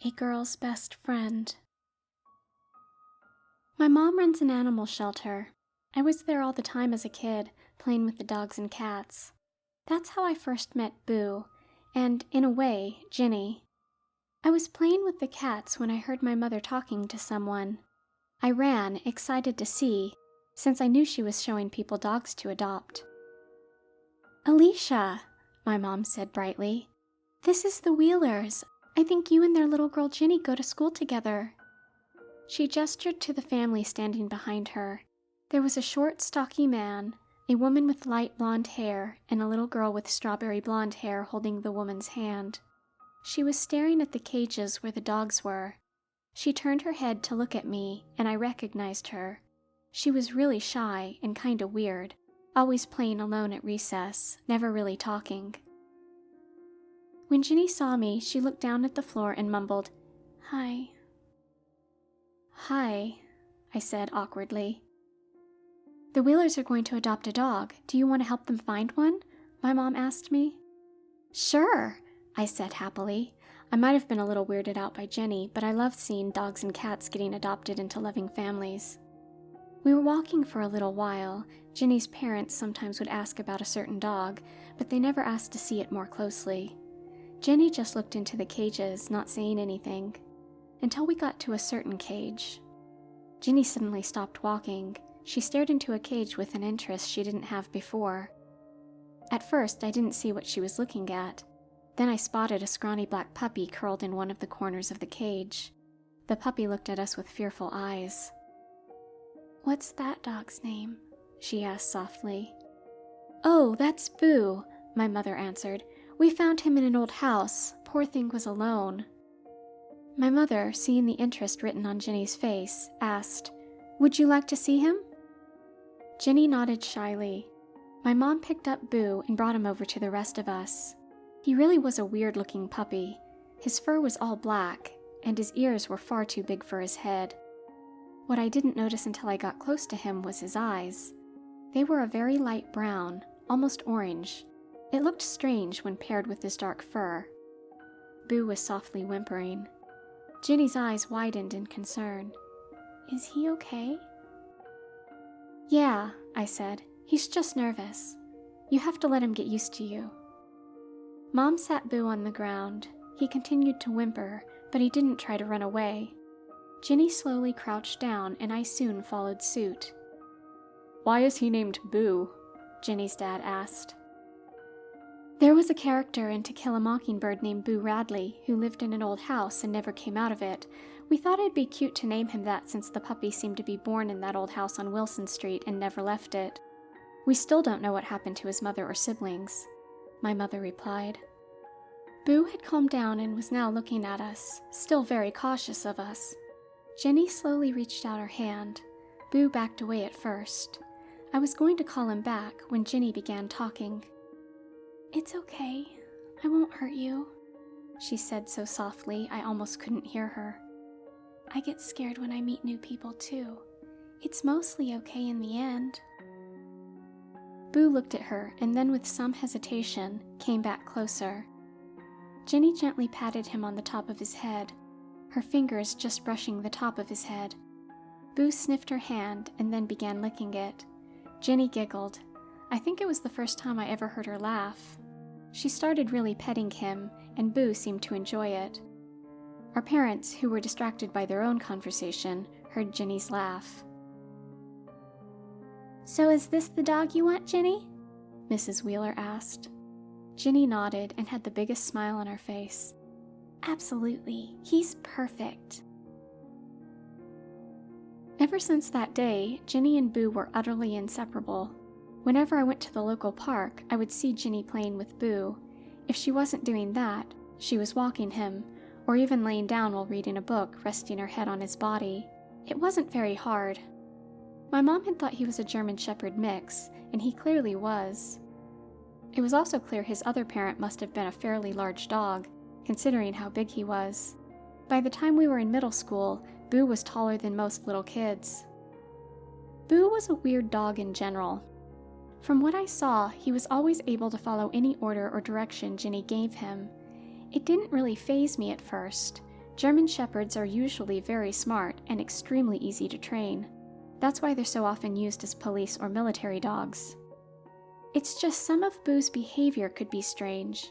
A girl's best friend. My mom runs an animal shelter. I was there all the time as a kid, playing with the dogs and cats. That's how I first met Boo, and, in a way, Ginny. I was playing with the cats when I heard my mother talking to someone. I ran, excited to see, since I knew she was showing people dogs to adopt. "Alicia," my mom said brightly. "This is the Wheelers. I think you and their little girl Ginny go to school together." She gestured to the family standing behind her. There was a short, stocky man, a woman with light blonde hair, and a little girl with strawberry blonde hair holding the woman's hand. She was staring at the cages where the dogs were. She turned her head to look at me, and I recognized her. She was really shy and kinda weird, always playing alone at recess, never really talking. When Ginny saw me, she looked down at the floor and mumbled, "Hi." "Hi," I said awkwardly. "The Wheelers are going to adopt a dog. Do you want to help them find one?" my mom asked me. "Sure," I said happily. I might have been a little weirded out by Ginny, but I loved seeing dogs and cats getting adopted into loving families. We were walking for a little while. Ginny's parents sometimes would ask about a certain dog, but they never asked to see it more closely. Ginny just looked into the cages, not saying anything, until we got to a certain cage. Ginny suddenly stopped walking. She stared into a cage with an interest she didn't have before. At first, I didn't see what she was looking at. Then I spotted a scrawny black puppy curled in one of the corners of the cage. The puppy looked at us with fearful eyes. "What's that dog's name?" she asked softly. "Oh, that's Boo," my mother answered. "We found him in an old house. Poor thing was alone." My mother, seeing the interest written on Ginny's face, asked, "Would you like to see him?" Ginny nodded shyly. My mom picked up Boo and brought him over to the rest of us. He really was a weird-looking puppy. His fur was all black, and his ears were far too big for his head. What I didn't notice until I got close to him was his eyes. They were a very light brown, almost orange. It looked strange when paired with his dark fur. Boo was softly whimpering. Ginny's eyes widened in concern. "Is he okay?" "Yeah," I said. "He's just nervous. You have to let him get used to you." Mom sat Boo on the ground. He continued to whimper, but he didn't try to run away. Ginny slowly crouched down, and I soon followed suit. "Why is he named Boo?" Ginny's dad asked. "There was a character in To Kill a Mockingbird named Boo Radley who lived in an old house and never came out of it. We thought it'd be cute to name him that since the puppy seemed to be born in that old house on Wilson Street and never left it. We still don't know what happened to his mother or siblings," my mother replied. Boo had calmed down and was now looking at us, still very cautious of us. Ginny slowly reached out her hand. Boo backed away at first. I was going to call him back when Ginny began talking. "It's okay. I won't hurt you," she said so softly I almost couldn't hear her. "I get scared when I meet new people too. It's mostly okay in the end." Boo looked at her and then with some hesitation came back closer. Ginny gently patted him on the top of his head, her fingers just brushing the top of his head. Boo sniffed her hand and then began licking it. Ginny giggled. I think it was the first time I ever heard her laugh. She started really petting him, and Boo seemed to enjoy it. Our parents, who were distracted by their own conversation, heard Ginny's laugh. "So is this the dog you want, Ginny?" Mrs. Wheeler asked. Ginny nodded and had the biggest smile on her face. "Absolutely. He's perfect." Ever since that day, Ginny and Boo were utterly inseparable. Whenever I went to the local park, I would see Ginny playing with Boo. If she wasn't doing that, she was walking him, or even laying down while reading a book, resting her head on his body. It wasn't very hard. My mom had thought he was a German Shepherd mix, and he clearly was. It was also clear his other parent must have been a fairly large dog, considering how big he was. By the time we were in middle school, Boo was taller than most little kids. Boo was a weird dog in general. From what I saw, he was always able to follow any order or direction Ginny gave him. It didn't really faze me at first. German Shepherds are usually very smart and extremely easy to train. That's why they're so often used as police or military dogs. It's just some of Boo's behavior could be strange.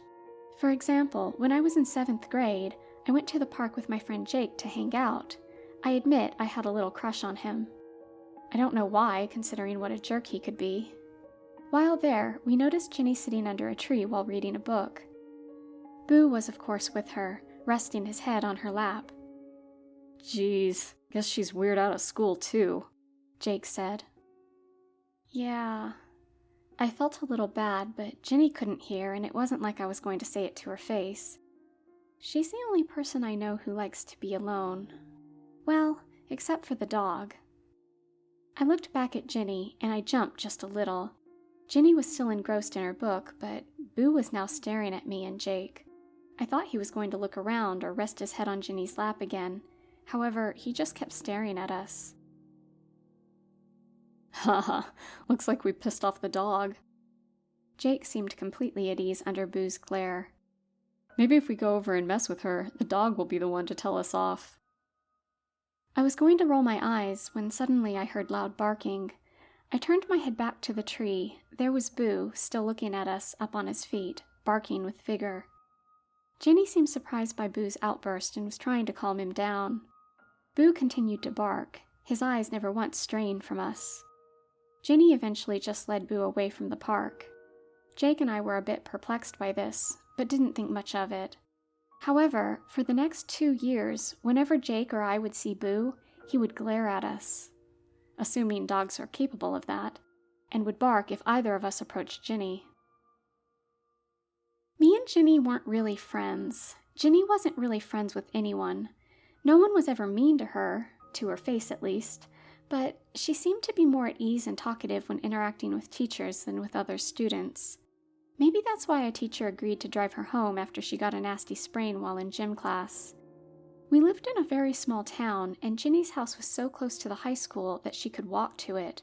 For example, when I was in 7th grade, I went to the park with my friend Jake to hang out. I admit I had a little crush on him. I don't know why, considering what a jerk he could be. While there, we noticed Ginny sitting under a tree while reading a book. Boo was of course with her, resting his head on her lap. "Geez, guess she's weird out of school too," Jake said. Yeah. I felt a little bad, but Ginny couldn't hear, and it wasn't like I was going to say it to her face. She's the only person I know who likes to be alone. Well, except for the dog. I looked back at Ginny, and I jumped just a little. Ginny was still engrossed in her book, but Boo was now staring at me and Jake. I thought he was going to look around or rest his head on Ginny's lap again. However, he just kept staring at us. Haha, looks like we pissed off the dog. Jake seemed completely at ease under Boo's glare. Maybe if we go over and mess with her, the dog will be the one to tell us off. I was going to roll my eyes when suddenly I heard loud barking. I turned my head back to the tree. There was Boo, still looking at us, up on his feet, barking with vigor. Ginny seemed surprised by Boo's outburst and was trying to calm him down. Boo continued to bark, his eyes never once straying from us. Ginny eventually just led Boo away from the park. Jake and I were a bit perplexed by this, but didn't think much of it. However, for the next 2 years, whenever Jake or I would see Boo, he would glare at us, assuming dogs are capable of that, and would bark if either of us approached Ginny. Me and Ginny weren't really friends. Ginny wasn't really friends with anyone. No one was ever mean to her face at least, but she seemed to be more at ease and talkative when interacting with teachers than with other students. Maybe that's why a teacher agreed to drive her home after she got a nasty sprain while in gym class. We lived in a very small town, and Ginny's house was so close to the high school that she could walk to it.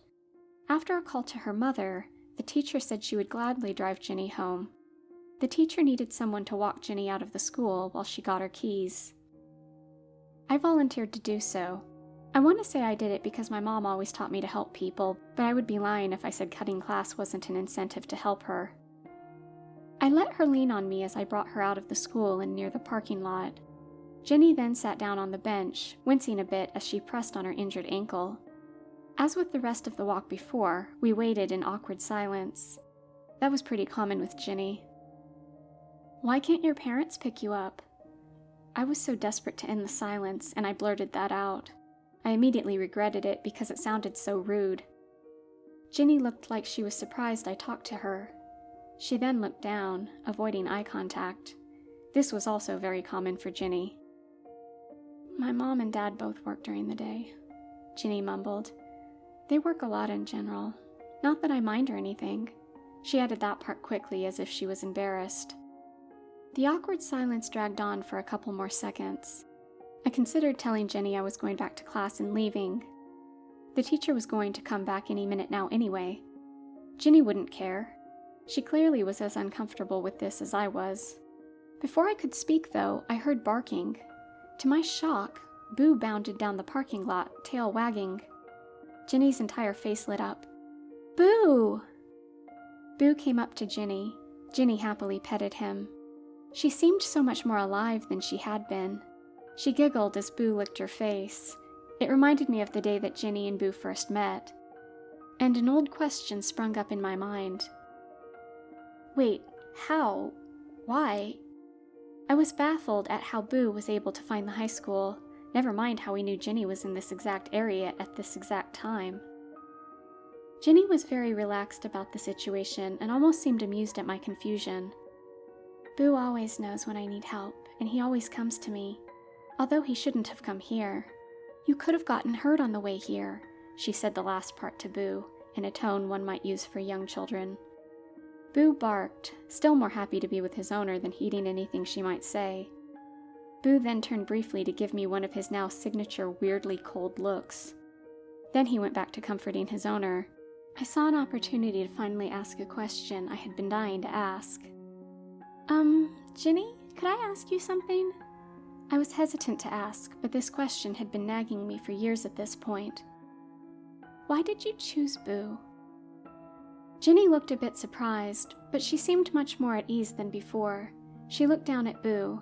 After a call to her mother, the teacher said she would gladly drive Ginny home. The teacher needed someone to walk Ginny out of the school while she got her keys. I volunteered to do so. I want to say I did it because my mom always taught me to help people, but I would be lying if I said cutting class wasn't an incentive to help her. I let her lean on me as I brought her out of the school and near the parking lot. Ginny then sat down on the bench, wincing a bit as she pressed on her injured ankle. As with the rest of the walk before, we waited in awkward silence. That was pretty common with Ginny. "Why can't your parents pick you up?" I was so desperate to end the silence, and I blurted that out. I immediately regretted it because it sounded so rude. Ginny looked like she was surprised I talked to her. She then looked down, avoiding eye contact. This was also very common for Ginny. "My mom and dad both work during the day," Ginny mumbled. "They work a lot in general. Not that I mind or anything." She added that part quickly as if she was embarrassed. The awkward silence dragged on for a couple more seconds. I considered telling Ginny I was going back to class and leaving. The teacher was going to come back any minute now anyway. Ginny wouldn't care. She clearly was as uncomfortable with this as I was. Before I could speak, though, I heard barking. To my shock, Boo bounded down the parking lot, tail wagging. Ginny's entire face lit up. "Boo!" Boo came up to Ginny. Ginny happily petted him. She seemed so much more alive than she had been. She giggled as Boo licked her face. It reminded me of the day that Ginny and Boo first met. And an old question sprung up in my mind. Wait, how? Why? I was baffled at how Boo was able to find the high school, never mind how he knew Ginny was in this exact area at this exact time. Ginny was very relaxed about the situation and almost seemed amused at my confusion. "Boo always knows when I need help, and he always comes to me. Although he shouldn't have come here. You could have gotten hurt on the way here," she said the last part to Boo, in a tone one might use for young children. Boo barked, still more happy to be with his owner than heeding anything she might say. Boo then turned briefly to give me one of his now signature weirdly cold looks. Then he went back to comforting his owner. I saw an opportunity to finally ask a question I had been dying to ask. Ginny, could I ask you something?" I was hesitant to ask, but this question had been nagging me for years at this point. Why did you choose Boo? Ginny looked a bit surprised, but she seemed much more at ease than before. She looked down at Boo.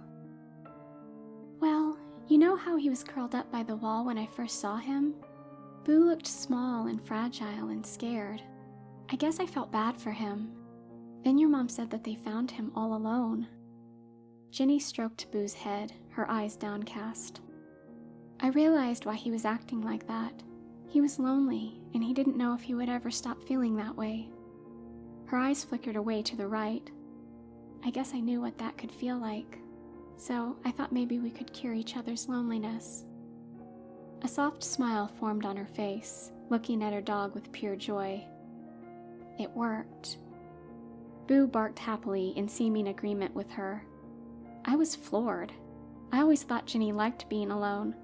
Well, you know how he was curled up by the wall when I first saw him? Boo looked small and fragile and scared. I guess I felt bad for him. Then your mom said that they found him all alone. Ginny stroked Boo's head, her eyes downcast. I realized why he was acting like that. He was lonely, and he didn't know if he would ever stop feeling that way. Her eyes flickered away to the right. I guess I knew what that could feel like, so I thought maybe we could cure each other's loneliness. A soft smile formed on her face, looking at her dog with pure joy. It worked. Boo barked happily in seeming agreement with her. I was floored. I always thought Ginny liked being alone.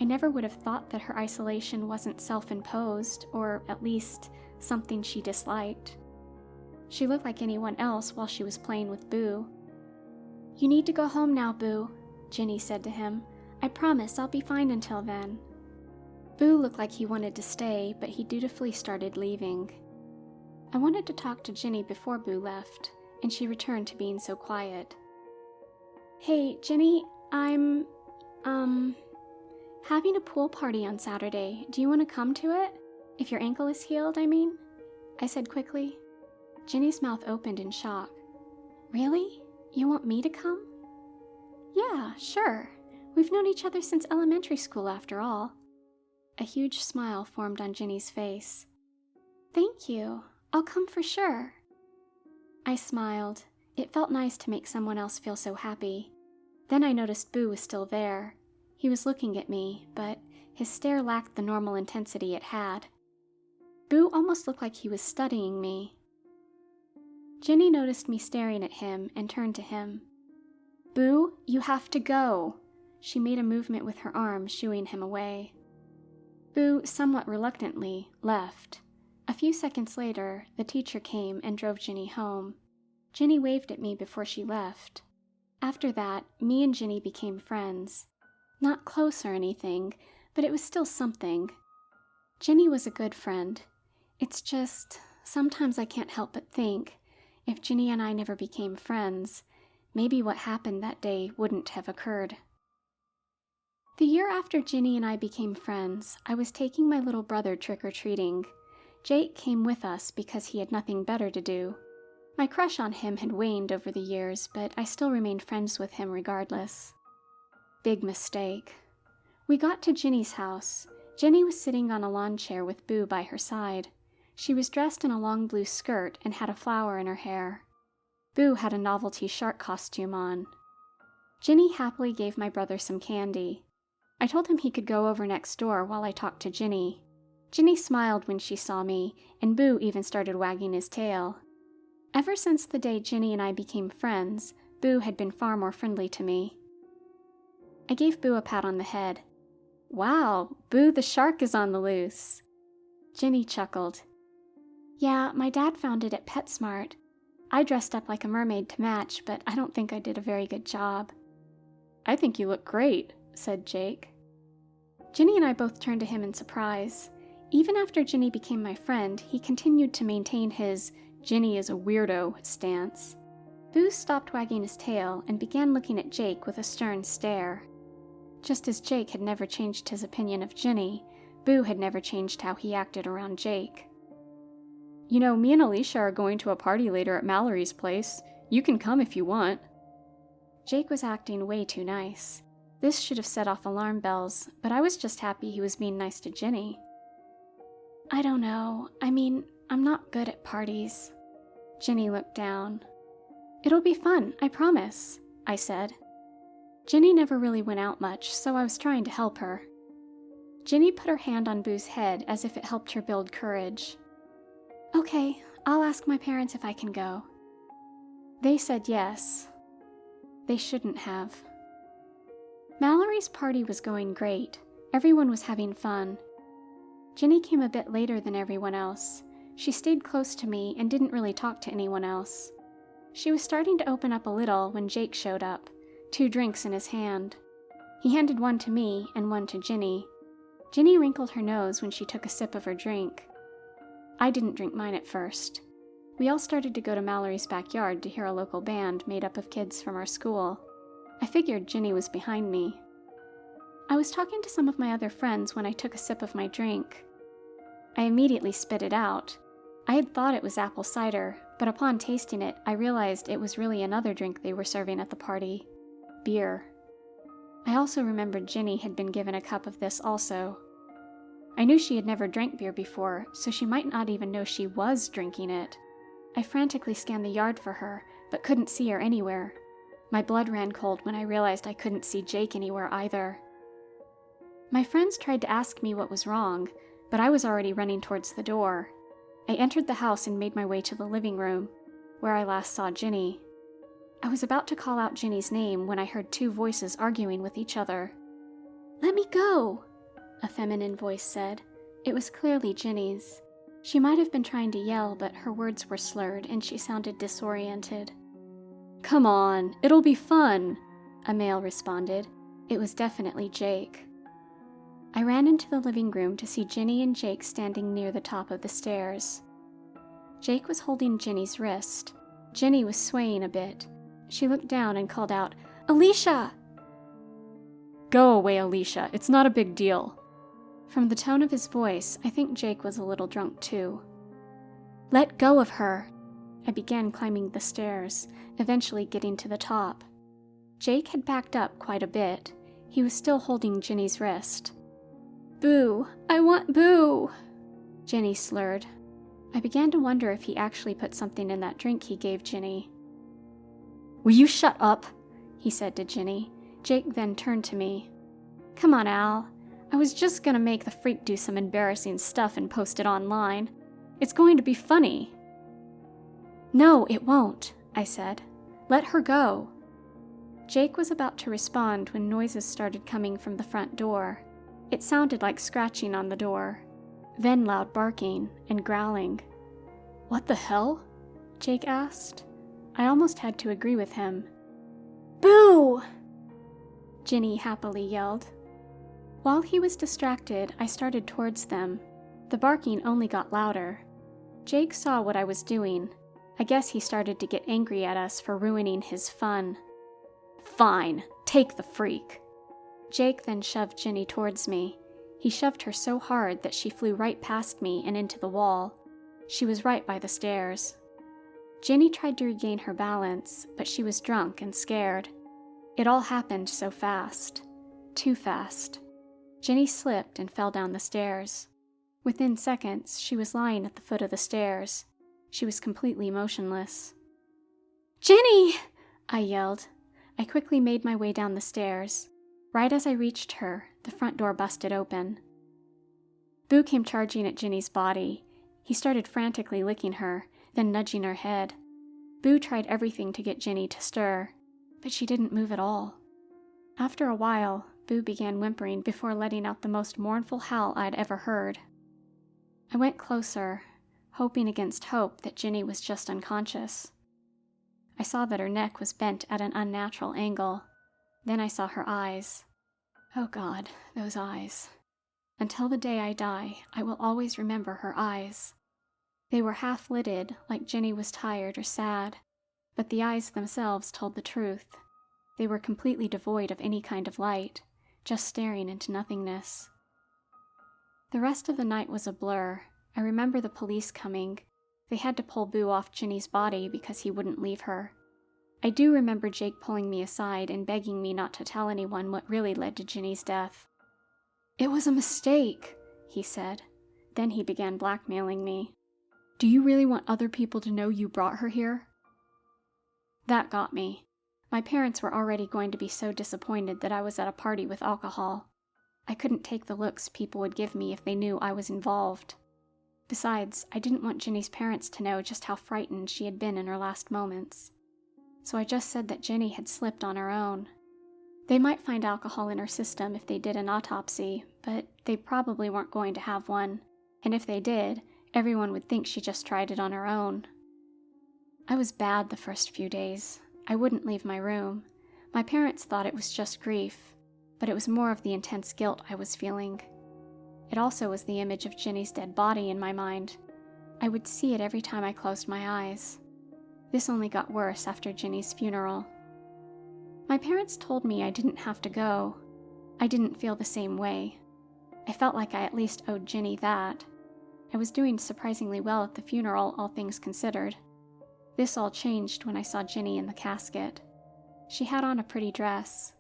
I never would have thought that her isolation wasn't self-imposed, or at least something she disliked. She looked like anyone else while she was playing with Boo. You need to go home now, Boo, Ginny said to him. I promise I'll be fine until then. Boo looked like he wanted to stay, but he dutifully started leaving. I wanted to talk to Ginny before Boo left, and she returned to being so quiet. Hey, Ginny, I'm, having a pool party on Saturday. Do you want to come to it? If your ankle is healed, I mean, I said quickly. Ginny's mouth opened in shock. Really? You want me to come? Yeah, sure. We've known each other since elementary school after all. A huge smile formed on Ginny's face. Thank you. I'll come for sure. I smiled. It felt nice to make someone else feel so happy. Then I noticed Boo was still there. He was looking at me, but his stare lacked the normal intensity it had. Boo almost looked like he was studying me. Ginny noticed me staring at him and turned to him. Boo, you have to go. She made a movement with her arm, shooing him away. Boo, somewhat reluctantly, left. A few seconds later, the teacher came and drove Ginny home. Ginny waved at me before she left. After that, me and Ginny became friends. Not close or anything, but it was still something. Ginny was a good friend. It's just, sometimes I can't help but think, if Ginny and I never became friends, maybe what happened that day wouldn't have occurred. The year after Ginny and I became friends, I was taking my little brother trick-or-treating. Jake came with us because he had nothing better to do. My crush on him had waned over the years, but I still remained friends with him regardless. Big mistake. We got to Ginny's house. Ginny was sitting on a lawn chair with Boo by her side. She was dressed in a long blue skirt and had a flower in her hair. Boo had a novelty shark costume on. Ginny happily gave my brother some candy. I told him he could go over next door while I talked to Ginny. Ginny smiled when she saw me, and Boo even started wagging his tail. Ever since the day Ginny and I became friends, Boo had been far more friendly to me. I gave Boo a pat on the head. Wow, Boo the shark is on the loose. Ginny chuckled. Yeah, my dad found it at PetSmart. I dressed up like a mermaid to match, but I don't think I did a very good job. I think you look great, said Jake. Ginny and I both turned to him in surprise. Even after Ginny became my friend, he continued to maintain his Ginny is a weirdo stance. Boo stopped wagging his tail and began looking at Jake with a stern stare. Just as Jake had never changed his opinion of Ginny, Boo had never changed how he acted around Jake. You know, me and Alicia are going to a party later at Mallory's place. You can come if you want. Jake was acting way too nice. This should have set off alarm bells, but I was just happy he was being nice to Ginny. I don't know. I mean, I'm not good at parties. Ginny looked down. It'll be fun, I promise, I said. Ginny never really went out much, so I was trying to help her. Ginny put her hand on Boo's head as if it helped her build courage. Okay, I'll ask my parents if I can go. They said yes. They shouldn't have. Mallory's party was going great. Everyone was having fun. Ginny came a bit later than everyone else. She stayed close to me and didn't really talk to anyone else. She was starting to open up a little when Jake showed up, 2 drinks in his hand. He handed one to me and one to Ginny. Ginny wrinkled her nose when she took a sip of her drink. I didn't drink mine at first. We all started to go to Mallory's backyard to hear a local band made up of kids from our school. I figured Ginny was behind me. I was talking to some of my other friends when I took a sip of my drink. I immediately spit it out. I had thought it was apple cider, but upon tasting it, I realized it was really another drink they were serving at the party. Beer. I also remembered Ginny had been given a cup of this also. I knew she had never drank beer before, so she might not even know she was drinking it. I frantically scanned the yard for her, but couldn't see her anywhere. My blood ran cold when I realized I couldn't see Jake anywhere either. My friends tried to ask me what was wrong, but I was already running towards the door. I entered the house and made my way to the living room, where I last saw Ginny. I was about to call out Ginny's name when I heard two voices arguing with each other. "Let me go," a feminine voice said. It was clearly Ginny's. She might have been trying to yell, but her words were slurred and she sounded disoriented. "Come on, it'll be fun," a male responded. It was definitely Jake. I ran into the living room to see Ginny and Jake standing near the top of the stairs. Jake was holding Ginny's wrist. Ginny was swaying a bit. She looked down and called out, "Alicia!" "Go away, Alicia. It's not a big deal." From the tone of his voice, I think Jake was a little drunk too. "Let go of her." I began climbing the stairs, eventually getting to the top. Jake had backed up quite a bit. He was still holding Ginny's wrist. "Boo! I want Boo!" Ginny slurred. I began to wonder if he actually put something in that drink he gave Ginny. "Will you shut up?" he said to Ginny. Jake then turned to me. "Come on, Al. I was just gonna make the freak do some embarrassing stuff and post it online. It's going to be funny." "No, it won't," I said. "Let her go." Jake was about to respond when noises started coming from the front door. It sounded like scratching on the door, then loud barking and growling. "What the hell?" Jake asked. I almost had to agree with him. "Boo!" Ginny happily yelled. While he was distracted, I started towards them. The barking only got louder. Jake saw what I was doing. I guess he started to get angry at us for ruining his fun. "Fine, take the freak." Jake then shoved Ginny towards me. He shoved her so hard that she flew right past me and into the wall. She was right by the stairs. Ginny tried to regain her balance, but she was drunk and scared. It all happened so fast. Too fast. Ginny slipped and fell down the stairs. Within seconds, she was lying at the foot of the stairs. She was completely motionless. "Ginny!" I yelled. I quickly made my way down the stairs. Right as I reached her, the front door busted open. Boo came charging at Ginny's body. He started frantically licking her, then nudging her head. Boo tried everything to get Ginny to stir, but she didn't move at all. After a while, Boo began whimpering before letting out the most mournful howl I'd ever heard. I went closer, hoping against hope that Ginny was just unconscious. I saw that her neck was bent at an unnatural angle. Then I saw her eyes. Oh God, those eyes. Until the day I die, I will always remember her eyes. They were half-lidded, like Ginny was tired or sad, but the eyes themselves told the truth. They were completely devoid of any kind of light, just staring into nothingness. The rest of the night was a blur. I remember the police coming. They had to pull Boo off Ginny's body because he wouldn't leave her. I do remember Jake pulling me aside and begging me not to tell anyone what really led to Ginny's death. "It was a mistake," he said. Then he began blackmailing me. "Do you really want other people to know you brought her here?" That got me. My parents were already going to be so disappointed that I was at a party with alcohol. I couldn't take the looks people would give me if they knew I was involved. Besides, I didn't want Ginny's parents to know just how frightened she had been in her last moments. So I just said that Ginny had slipped on her own. They might find alcohol in her system if they did an autopsy, but they probably weren't going to have one. And if they did, everyone would think she just tried it on her own. I was bad the first few days. I wouldn't leave my room. My parents thought it was just grief. but it was more of the intense guilt I was feeling. It also was the image of Ginny's dead body in my mind. I would see it every time I closed my eyes. This only got worse after Ginny's funeral. My parents told me I didn't have to go. I didn't feel the same way. I felt like I at least owed Ginny that. I was doing surprisingly well at the funeral, all things considered. This all changed when I saw Ginny in the casket. She had on a pretty dress.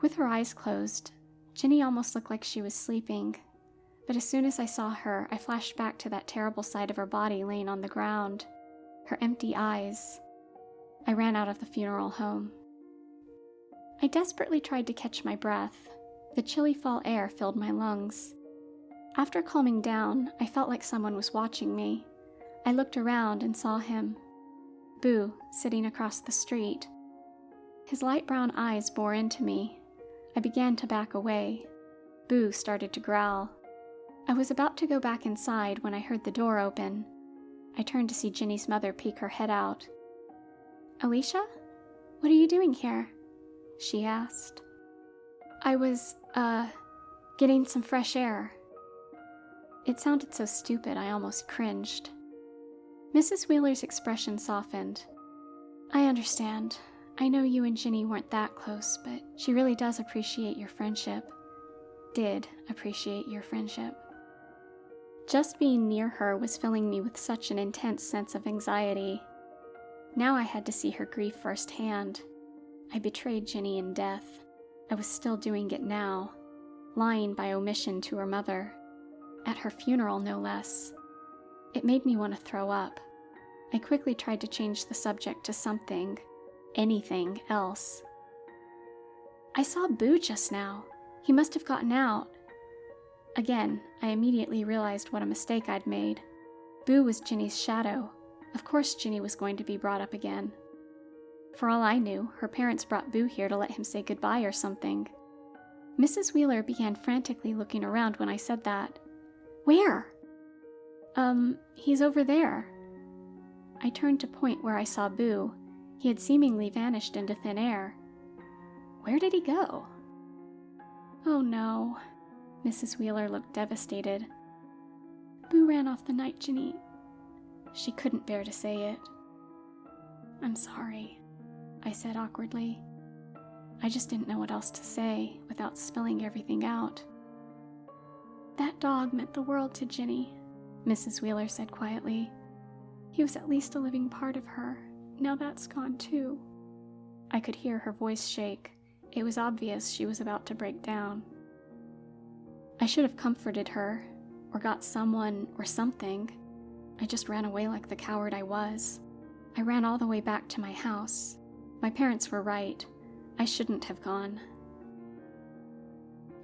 With her eyes closed, Ginny almost looked like she was sleeping. But as soon as I saw her, I flashed back to that terrible side of her body laying on the ground. Her empty eyes. I ran out of the funeral home. I desperately tried to catch my breath. The chilly fall air filled my lungs. After calming down, I felt like someone was watching me. I looked around and saw him. Boo, sitting across the street. His light brown eyes bore into me. I began to back away. Boo started to growl. I was about to go back inside when I heard the door open. I turned to see Ginny's mother peek her head out. "Alicia? What are you doing here?" she asked. "I was, getting some fresh air." It sounded so stupid I almost cringed. Mrs. Wheeler's expression softened. "I understand. I know you and Ginny weren't that close, but she really does appreciate your friendship. Did appreciate your friendship." Just being near her was filling me with such an intense sense of anxiety. Now I had to see her grief firsthand. I betrayed Ginny in death. I was still doing it now, lying by omission to her mother. At her funeral, no less. It made me want to throw up. I quickly tried to change the subject to something, anything else. "I saw Boo just now. He must have gotten out." Again, I immediately realized what a mistake I'd made. Boo was Ginny's shadow. Of course Ginny was going to be brought up again. For all I knew, her parents brought Boo here to let him say goodbye or something. Mrs. Wheeler began frantically looking around when I said that. "Where?" He's over there." I turned to point where I saw Boo. He had seemingly vanished into thin air. Where did he go? "Oh no." Mrs. Wheeler looked devastated. "Boo ran off the night, Ginny." She couldn't bear to say it. "I'm sorry," I said awkwardly. I just didn't know what else to say without spilling everything out. "That dog meant the world to Ginny," Mrs. Wheeler said quietly. "He was at least a living part of her. Now that's gone too." I could hear her voice shake. It was obvious she was about to break down. I should have comforted her, or got someone or something. I just ran away like the coward I was. I ran all the way back to my house. My parents were right. I shouldn't have gone.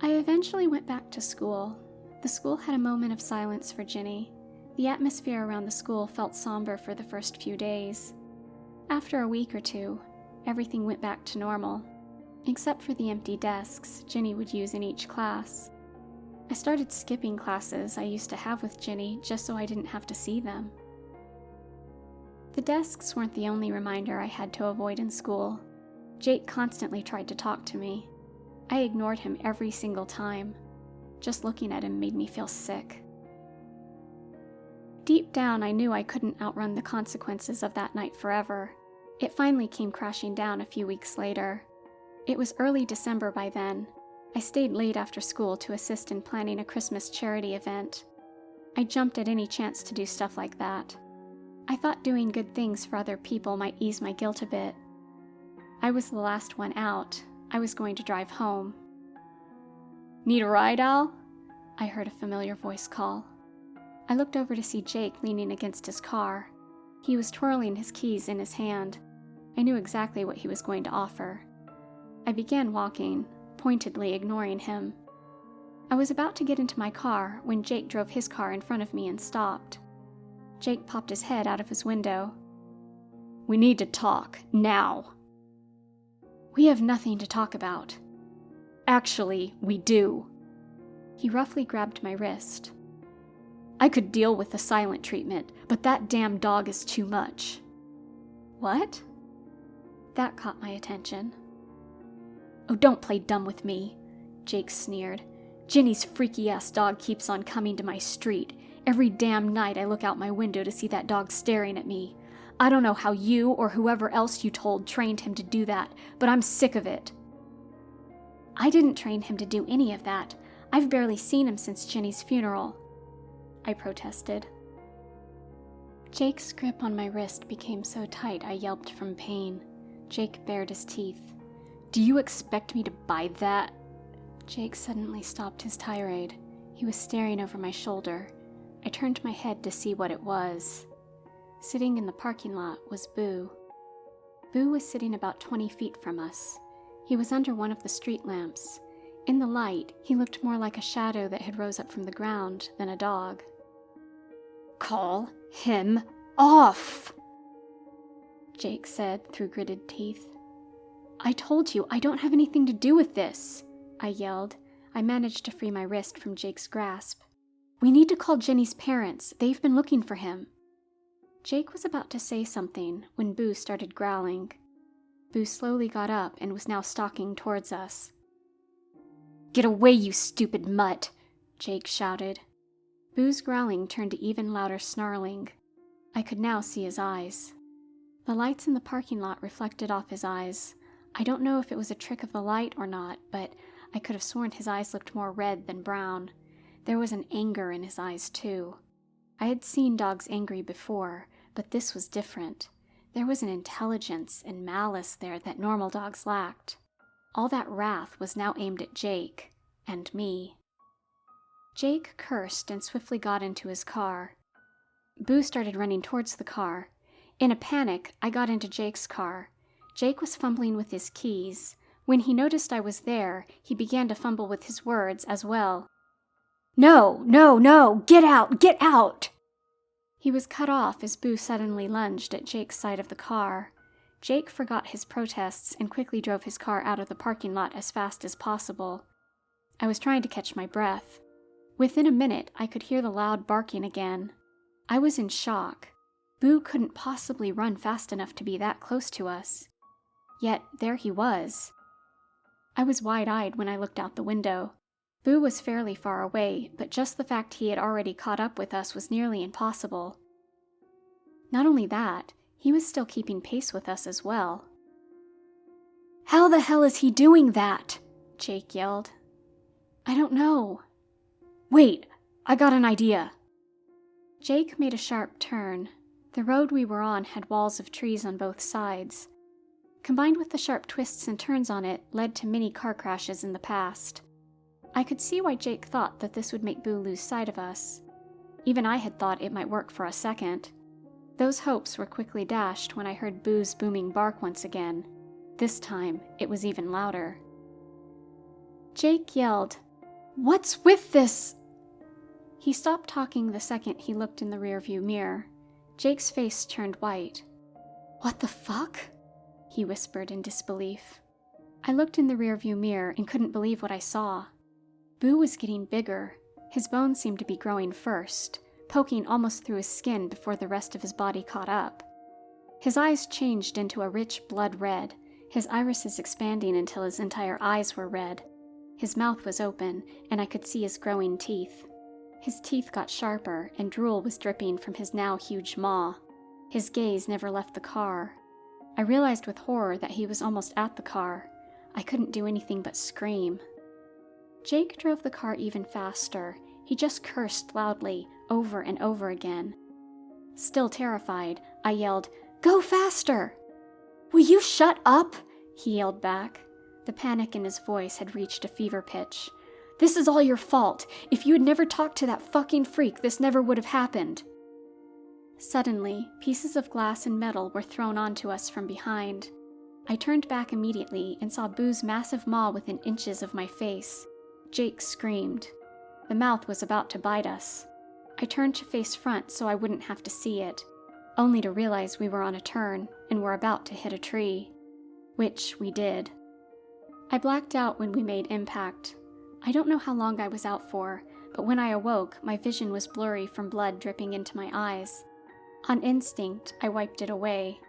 I eventually went back to school. The school had a moment of silence for Ginny. The atmosphere around the school felt somber for the first few days. After a week or two, everything went back to normal, except for the empty desks Ginny would use in each class. I started skipping classes I used to have with Ginny just so I didn't have to see them. The desks weren't the only reminder I had to avoid in school. Jake constantly tried to talk to me. I ignored him every single time. Just looking at him made me feel sick. Deep down, I knew I couldn't outrun the consequences of that night forever. It finally came crashing down a few weeks later. It was early December by then. I stayed late after school to assist in planning a Christmas charity event. I jumped at any chance to do stuff like that. I thought doing good things for other people might ease my guilt a bit. I was the last one out. I was going to drive home. "Need a ride, Al?" I heard a familiar voice call. I looked over to see Jake leaning against his car. He was twirling his keys in his hand. I knew exactly what he was going to offer. I began walking, pointedly ignoring him. I was about to get into my car when Jake drove his car in front of me and stopped. Jake popped his head out of his window. "We need to talk, now." "We have nothing to talk about." "Actually, we do." He roughly grabbed my wrist. "I could deal with the silent treatment, but that damn dog is too much." "What?" That caught my attention. "Oh, don't play dumb with me. Jake sneered. "Ginny's freaky-ass dog keeps on coming to my street. Every damn night I look out my window to see that dog staring at me. I don't know how you or whoever else you told trained him to do that, but I'm sick of it." "I didn't train him to do any of that. I've barely seen him since Ginny's funeral," I protested. Jake's grip on my wrist became so tight I yelped from pain. Jake bared his teeth. "Do you expect me to buy that?" Jake suddenly stopped his tirade. He was staring over my shoulder. I turned my head to see what it was. Sitting in the parking lot was Boo. Boo was sitting about 20 feet from us. He was under one of the street lamps. In the light, he looked more like a shadow that had rose up from the ground than a dog. "Call him off!" Jake said through gritted teeth. "I told you, I don't have anything to do with this," I yelled. I managed to free my wrist from Jake's grasp. "We need to call Ginny's parents. They've been looking for him." Jake was about to say something when Boo started growling. Boo slowly got up and was now stalking towards us. "Get away, you stupid mutt!" Jake shouted. Boo's growling turned to even louder snarling. I could now see his eyes. The lights in the parking lot reflected off his eyes. I don't know if it was a trick of the light or not, but I could have sworn his eyes looked more red than brown. There was an anger in his eyes, too. I had seen dogs angry before, but this was different. There was an intelligence and malice there that normal dogs lacked. All that wrath was now aimed at Jake and me. Jake cursed and swiftly got into his car. Boo started running towards the car. In a panic, I got into Jake's car. Jake was fumbling with his keys. When he noticed I was there, he began to fumble with his words as well. "No, no, no! Get out! Get out!" He was cut off as Boo suddenly lunged at Jake's side of the car. Jake forgot his protests and quickly drove his car out of the parking lot as fast as possible. I was trying to catch my breath. Within a minute, I could hear the loud barking again. I was in shock. Boo couldn't possibly run fast enough to be that close to us. Yet there he was. I was wide-eyed when I looked out the window. Boo was fairly far away, but just the fact he had already caught up with us was nearly impossible. Not only that, he was still keeping pace with us as well. "How the hell is he doing that?" Jake yelled. "I don't know." "Wait, I got an idea." Jake made a sharp turn. The road we were on had walls of trees on both sides. Combined with the sharp twists and turns on it, led to many car crashes in the past. I could see why Jake thought that this would make Boo lose sight of us. Even I had thought it might work for a second. Those hopes were quickly dashed when I heard Boo's booming bark once again. This time, it was even louder. Jake yelled, "What's with this?" He stopped talking the second he looked in the rearview mirror. Jake's face turned white. "What the fuck?" he whispered in disbelief. I looked in the rearview mirror and couldn't believe what I saw. Boo was getting bigger. His bones seemed to be growing first, poking almost through his skin before the rest of his body caught up. His eyes changed into a rich blood red, his irises expanding until his entire eyes were red. His mouth was open, and I could see his growing teeth. His teeth got sharper, and drool was dripping from his now huge maw. His gaze never left the car. I realized with horror that he was almost at the car. I couldn't do anything but scream. Jake drove the car even faster. He just cursed loudly, over and over again. Still terrified, I yelled, "Go faster!" "Will you shut up?" he yelled back. The panic in his voice had reached a fever pitch. "This is all your fault. If you had never talked to that fucking freak, this never would have happened." Suddenly, pieces of glass and metal were thrown onto us from behind. I turned back immediately and saw Boo's massive maw within inches of my face. Jake screamed. The mouth was about to bite us. I turned to face front so I wouldn't have to see it, only to realize we were on a turn and were about to hit a tree. Which we did. I blacked out when we made impact. I don't know how long I was out for, but when I awoke, my vision was blurry from blood dripping into my eyes. On instinct, I wiped it away.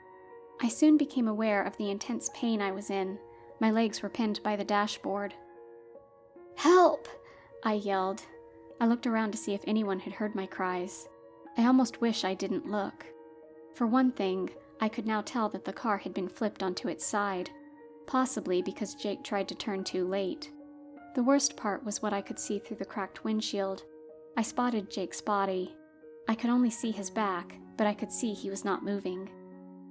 I soon became aware of the intense pain I was in. My legs were pinned by the dashboard. "Help!" I yelled. I looked around to see if anyone had heard my cries. I almost wish I didn't look. For one thing, I could now tell that the car had been flipped onto its side, possibly because Jake tried to turn too late. The worst part was what I could see through the cracked windshield. I spotted Jake's body. I could only see his back, but I could see he was not moving.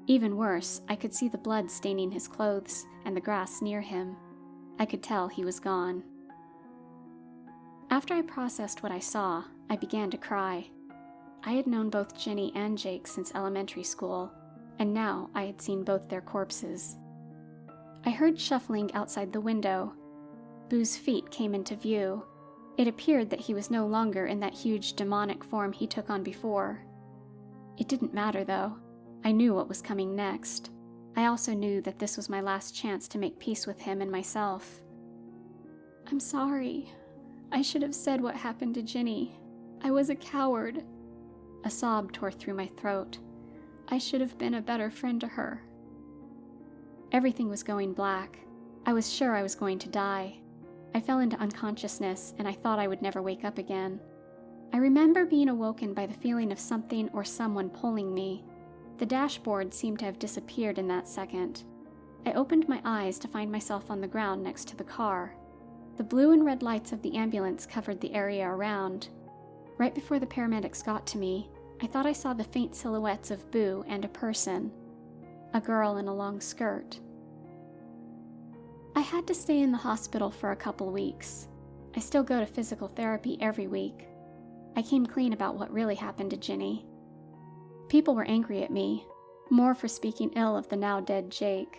Even worse, I could see the blood staining his clothes and the grass near him. I could tell he was gone. After I processed what I saw, I began to cry. I had known both Ginny and Jake since elementary school, and now I had seen both their corpses. I heard shuffling outside the window. Boo's feet came into view. It appeared that he was no longer in that huge demonic form he took on before. It didn't matter, though. I knew what was coming next. I also knew that this was my last chance to make peace with him and myself. "I'm sorry. I should have said what happened to Ginny. I was a coward." A sob tore through my throat. "I should have been a better friend to her." Everything was going black. I was sure I was going to die. I fell into unconsciousness, and I thought I would never wake up again. I remember being awoken by the feeling of something or someone pulling me. The dashboard seemed to have disappeared in that second. I opened my eyes to find myself on the ground next to the car. The blue and red lights of the ambulance covered the area around. Right before the paramedics got to me, I thought I saw the faint silhouettes of Boo and a person. A girl in a long skirt. I had to stay in the hospital for a couple weeks. I still go to physical therapy every week. I came clean about what really happened to Ginny. People were angry at me, more for speaking ill of the now dead Jake.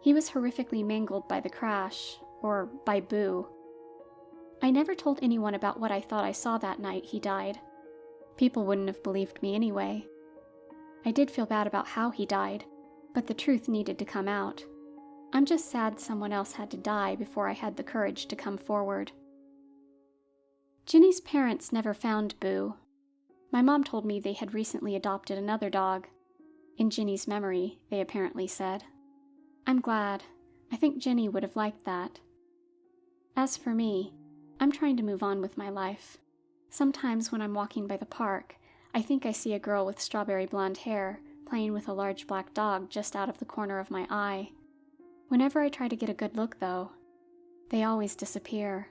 He was horrifically mangled by the crash, or by Boo. I never told anyone about what I thought I saw that night he died. People wouldn't have believed me anyway. I did feel bad about how he died, but the truth needed to come out. I'm just sad someone else had to die before I had the courage to come forward. Ginny's parents never found Boo. My mom told me they had recently adopted another dog. In Ginny's memory, they apparently said. I'm glad. I think Ginny would have liked that. As for me, I'm trying to move on with my life. Sometimes when I'm walking by the park, I think I see a girl with strawberry blonde hair playing with a large black dog just out of the corner of my eye. Whenever I try to get a good look, though, they always disappear.